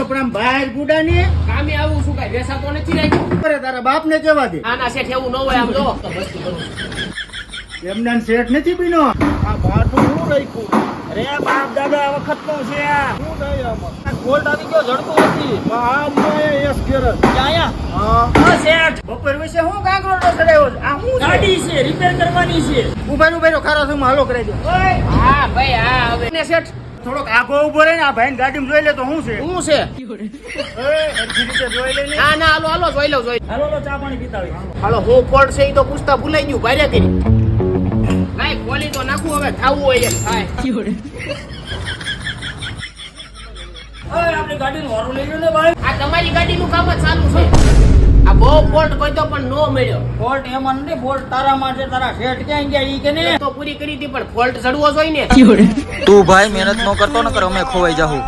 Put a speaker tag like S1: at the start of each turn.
S1: છો પણ આમ બહાર ગુડા ને
S2: કામે આવું છું કઈ વેસાતો નથી રાખ્યો.
S1: અરે તારા બાપ ને કેવા દે
S2: આના શેઠ એવું ન હોય આમ જો તો મસ્તી કરું છું.
S1: એમના શેઠ નથી બીનો આ ભાઠું હું રાખ્યું
S3: અરે બાપ દાદા વખત નો છે આ.
S1: શું થાય આમાં
S3: આ ગોલ્ડ આવી ગયો જડતું નથી.
S1: આ એસ ગેરજ
S3: ક્યાં
S1: હા
S3: હા શેઠ
S1: બપોર વિશે હું કાંકરો ચડાવ્યો છે આ હું
S3: ગાડી છે રિપેર કરવાની છે.
S1: ઉભા ખારો છું હાલો કરાઈ દો
S2: હા ભાઈ હા હવે ને શેઠ
S1: થોડોક આગો ઉભો રહે ને આ ભાઈ ગાડીમાં જોઈ લે તો હું છે
S2: હું છે
S1: હરખી રીતે જોઈ લે ને
S2: ના ના હાલો હાલો જોઈ લઉં જોઈ
S3: હાલો લો ચા પાણી પીતા હોય.
S2: હાલો હું ફોલ્ટ છે એ તો પૂછતા ભૂલાઈ ગયું ભારે કરી ભાઈ ખોલી તો નાખું હવે ખાવું હોય એમ થાય
S3: હવે આપણી ગાડીનું વારું લઈ લો ને ભાઈ.
S2: આ તમારી ગાડીનું કામ જ ચાલુ છે આ બહુ ફોલ્ટ કહ્યો પણ નો મળ્યો
S3: ફોલ્ટ એમાં નથી ફોલ્ટ તારામાં છે. તારા શેઠ ક્યાં ગયા ઈ કે ને.
S2: તો પૂરી કરી હતી પણ ફોલ્ટ ચડવો જોઈએ ને
S4: તું ભાઈ મહેનત નો કરતો નકર અમે ખોવાઈ જાહુ.